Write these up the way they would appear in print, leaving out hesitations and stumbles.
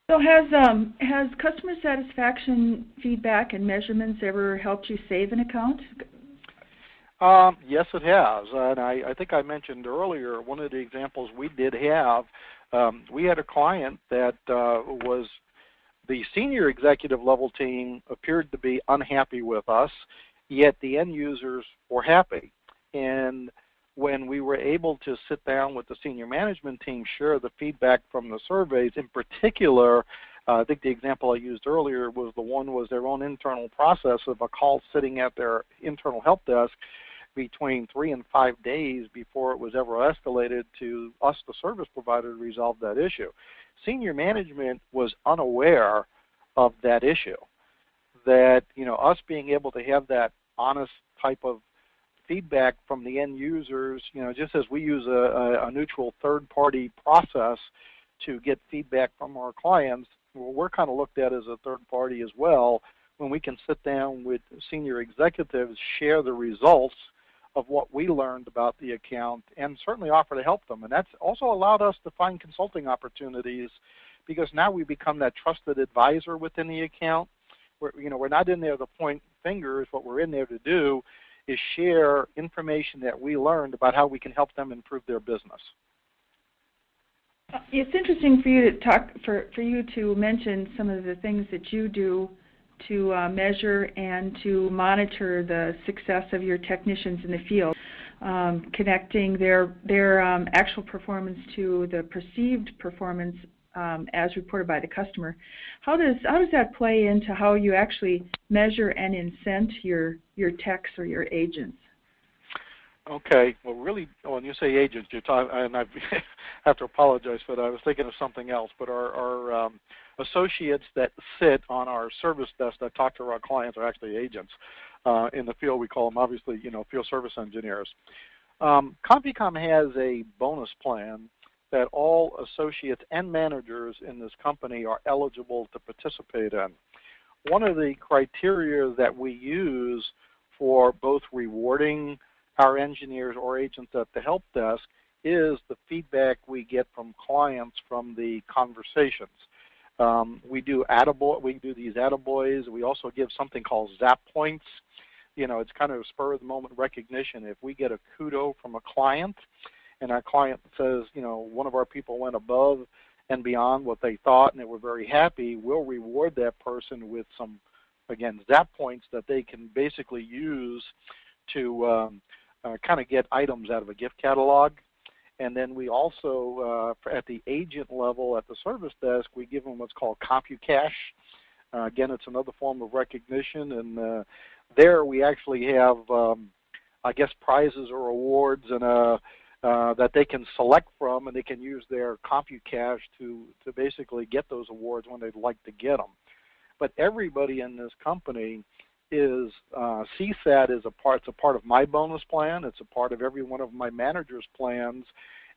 So has customer satisfaction feedback and measurements ever helped you save an account? Yes, it has. And I think I mentioned earlier, one of the examples we did have, we had a client that was the senior executive level team appeared to be unhappy with us, yet the end users were happy. And when we were able to sit down with the senior management team, share the feedback from the surveys, in particular, I think the example I used earlier was their own internal process of a call sitting at their internal help desk between 3 and 5 days before it was ever escalated to us, the service provider, to resolve that issue. Senior management was unaware of that issue. That, us being able to have that honest type of feedback from the end users, just as we use a neutral third-party process to get feedback from our clients, we're kind of looked at as a third party as well when we can sit down with senior executives, share the results of what we learned about the account, and certainly offer to help them. And that's also allowed us to find consulting opportunities because now we become that trusted advisor within the account. We're not in there to point fingers. What we're in there to do is share information that we learned about how we can help them improve their business. It's interesting for you to for you to mention some of the things that you do to measure and to monitor the success of your technicians in the field, connecting their actual performance to the perceived performance as reported by the customer. How does that play into how you actually measure and incent your techs or your agents? Okay. Well, really, when you say agents, you're talking, and I have to apologize for that. I was thinking of something else. But our associates that sit on our service desk that talk to our clients are actually agents. In the field, we call them, obviously, field service engineers. CompuCom has a bonus plan that all associates and managers in this company are eligible to participate in. One of the criteria that we use for both rewarding our engineers or agents at the help desk is the feedback we get from clients from the conversations. We do these attaboys. We also give something called zap points. It's kind of spur of the moment recognition. If we get a kudo from a client and our client says, one of our people went above and beyond what they thought and they were very happy, we'll reward that person with some, again, zap points that they can basically use to kind of get items out of a gift catalog. And then we also, at the agent level at the service desk, we give them what's called CompuCash. Again, it's another form of recognition. And there we actually have, prizes or awards and that they can select from, and they can use their CompuCash to basically get those awards when they'd like to get them. But everybody in this company is CSAT is it's a part of my bonus plan. It's a part of every one of my managers' plans.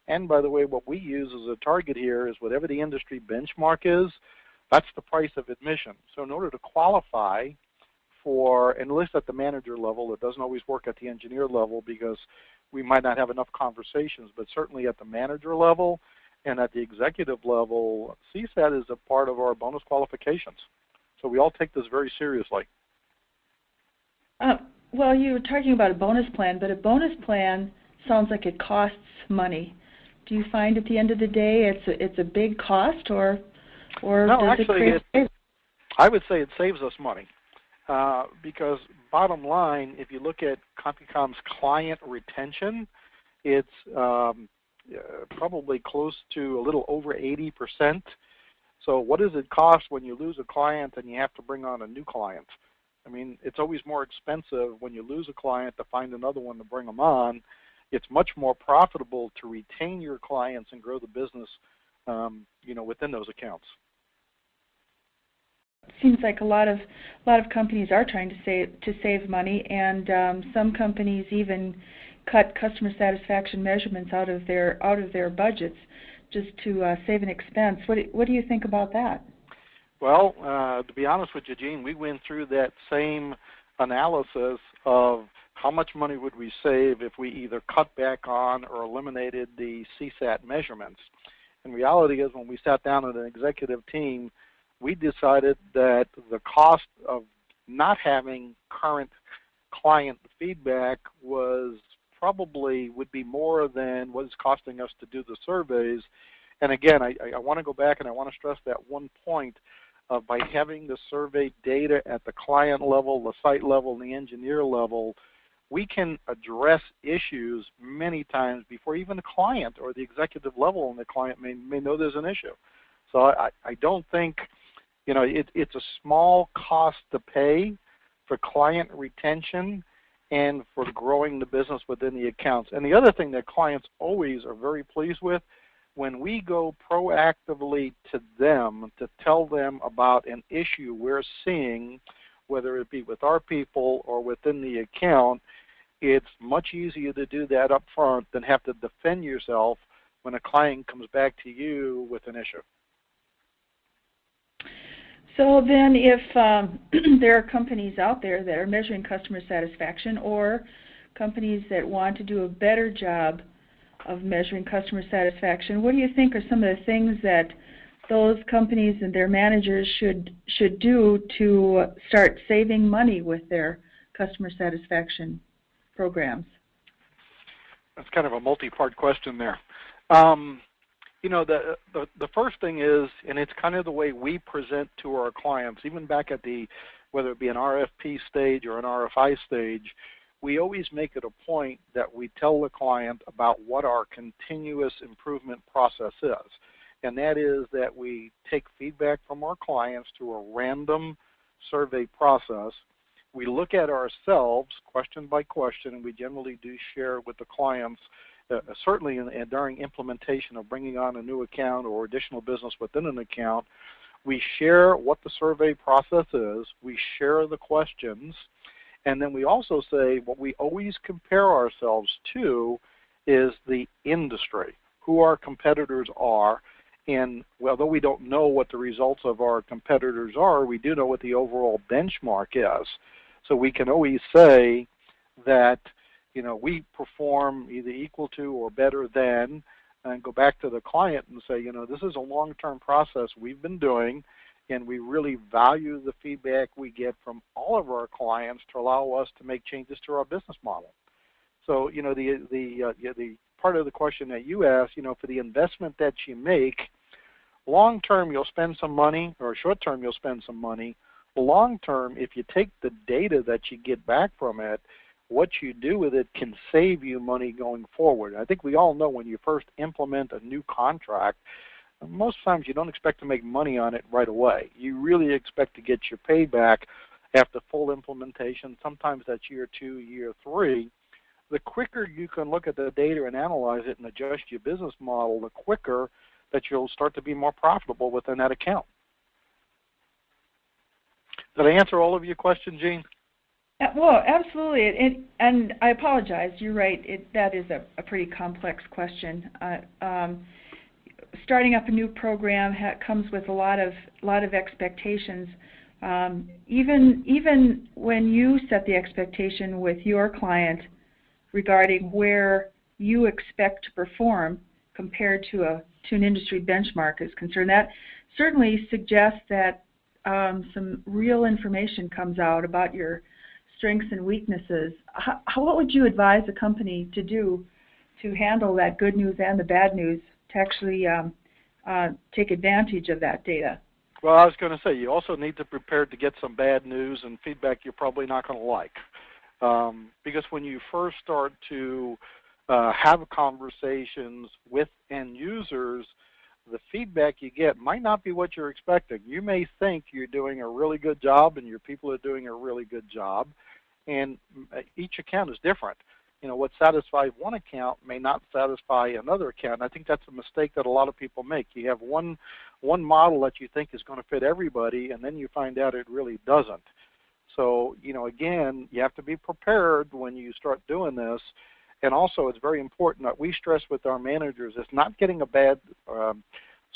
And by the way, what we use as a target here is whatever the industry benchmark is, that's the price of admission. So in order to qualify for, and at least at the manager level, it doesn't always work at the engineer level because we might not have enough conversations, but certainly at the manager level and at the executive level, CSAT is a part of our bonus qualifications. So we all take this very seriously. Well, you were talking about a bonus plan, but a bonus plan sounds like it costs money. Do you find at the end of the day it's a big cost, or no, does actually, it create? I would say it saves us money because bottom line, if you look at CompuCom's client retention, it's probably close to a little over 80%. So what does it cost when you lose a client and you have to bring on a new client? I mean, it's always more expensive when you lose a client to find another one to bring them on. It's much more profitable to retain your clients and grow the business, within those accounts. It seems like a lot of companies are trying to save money, and some companies even cut customer satisfaction measurements out of their budgets just to save an expense. What do you think about that? Well, to be honest with you, Gene, we went through that same analysis of how much money would we save if we either cut back on or eliminated the CSAT measurements. And reality is when we sat down as an executive team, we decided that the cost of not having current client feedback would be more than what it's costing us to do the surveys. And again, I want to go back and I want to stress that one point of by having the survey data at the client level, the site level, and the engineer level, we can address issues many times before even the client or the executive level and the client may know there's an issue. So I don't think, it's a small cost to pay for client retention and for growing the business within the accounts. And the other thing that clients always are very pleased with, when we go proactively to them to tell them about an issue we're seeing, whether it be with our people or within the account, it's much easier to do that up front than have to defend yourself when a client comes back to you with an issue. So then if there are companies out there that are measuring customer satisfaction or companies that want to do a better job of measuring customer satisfaction, what do you think are some of the things that those companies and their managers should do to start saving money with their customer satisfaction programs? That's kind of a multi-part question there. The first thing is, and it's kind of the way we present to our clients, even back at whether it be an RFP stage or an RFI stage, we always make it a point that we tell the client about what our continuous improvement process is. And that is that we take feedback from our clients through a random survey process. We look at ourselves question by question, and we generally do share with the clients, certainly during implementation of bringing on a new account or additional business within an account. We share what the survey process is. We share the questions. And then we also say what we always compare ourselves to is the industry, who our competitors are. And although we don't know what the results of our competitors are, we do know what the overall benchmark is. So we can always say that, we perform either equal to or better than, and go back to the client and say, this is a long-term process we've been doing, and we really value the feedback we get from all of our clients to allow us to make changes to our business model. So, the part of the question that you asked, for the investment that you make, long-term you'll spend some money, or short-term you'll spend some money. Long-term, if you take the data that you get back from it, what you do with it can save you money going forward. I think we all know when you first implement a new contract, most times you don't expect to make money on it right away. You really expect to get your payback after full implementation. Sometimes that's year 2, year 3. The quicker you can look at the data and analyze it and adjust your business model, the quicker that you'll start to be more profitable within that account. Did I answer all of your questions, Gene? Well, absolutely, and I apologize. You're right. That is a pretty complex question. Starting up a new program comes with a lot of expectations. Even when you set the expectation with your client regarding where you expect to perform compared to an industry benchmark is concerned, that certainly suggests that some real information comes out about your strengths and weaknesses. What would you advise a company to do to handle that good news and the bad news to actually take advantage of that data? Well, I was going to say, you also need to prepare to get some bad news and feedback you're probably not going to like. Because when you first start to have conversations with end users, the feedback you get might not be what you're expecting. You may think you're doing a really good job and your people are doing a really good job, and each account is different. What satisfies one account may not satisfy another account. And I think that's a mistake that a lot of people make. You have one model that you think is going to fit everybody, and then you find out it really doesn't. So, again, you have to be prepared when you start doing this. And also, it's very important that we stress with our managers, it's not getting a bad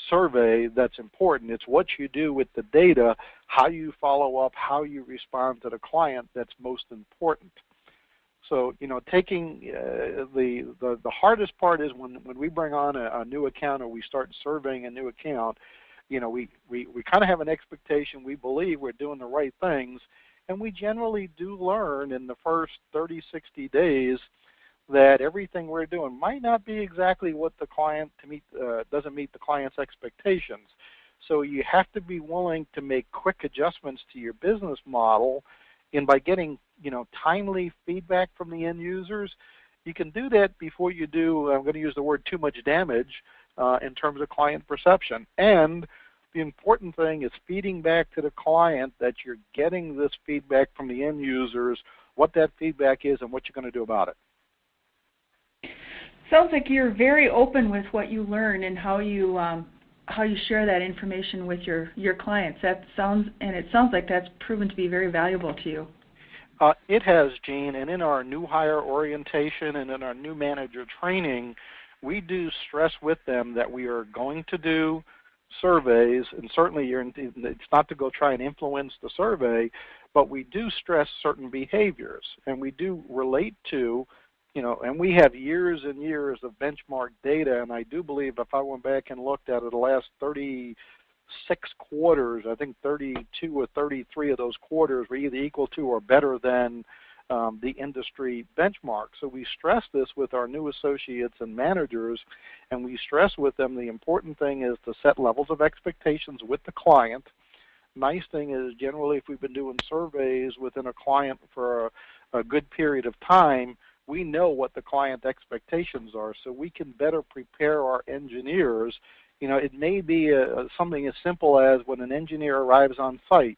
survey that's important. It's what you do with the data, how you follow up, how you respond to the client that's most important. So, taking the hardest part is when we bring on a new account or we start surveying a new account, we kind of have an expectation. We believe we're doing the right things, and we generally do learn in the first 30, 60 days that everything we're doing might not be exactly what the client doesn't meet the client's expectations. So you have to be willing to make quick adjustments to your business model, and by getting timely feedback from the end users, you can do that before you do, I'm going to use the word, too much damage in terms of client perception. And the important thing is feeding back to the client that you're getting this feedback from the end users, what that feedback is and what you're going to do about it. Sounds like you're very open with what you learn and how you share that information with your clients. It sounds like that's proven to be very valuable to you. It has, Jean, and in our new hire orientation and in our new manager training, we do stress with them that we are going to do surveys, and certainly it's not to go try and influence the survey, but we do stress certain behaviors, and we do relate to, and we have years and years of benchmark data, and I do believe if I went back and looked at it, the last 36 quarters, I think 32 or 33 of those quarters were either equal to or better than the industry benchmark. So we stress this with our new associates and managers, and we stress with them the important thing is to set levels of expectations with the client. Nice thing is generally if we've been doing surveys within a client for a good period of time, we know what the client expectations are, so we can better prepare our engineers. It may be something as simple as when an engineer arrives on site,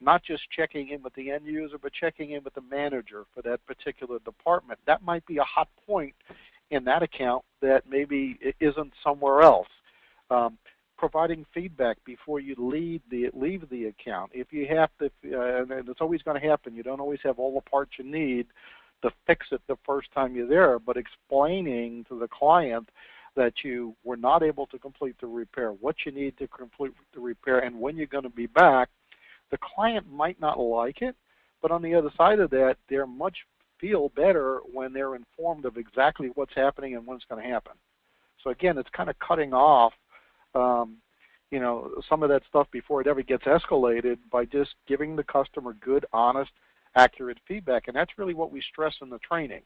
not just checking in with the end user, but checking in with the manager for that particular department. That might be a hot point in that account that maybe it isn't somewhere else. Providing feedback before you leave the account. If you have to, and it's always going to happen, you don't always have all the parts you need to fix it the first time you're there, but explaining to the client that you were not able to complete the repair, what you need to complete the repair, and when you're going to be back. The client might not like it, but on the other side of that, they're much feel better when they're informed of exactly what's happening and when it's going to happen. So again, it's kind of cutting off some of that stuff before it ever gets escalated by just giving the customer good, honest, accurate feedback. And that's really what we stress in the training.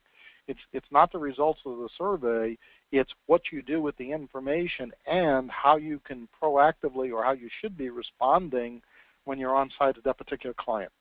It's not the results of the survey, it's what you do with the information and how you can proactively or how you should be responding when you're on site at that particular client.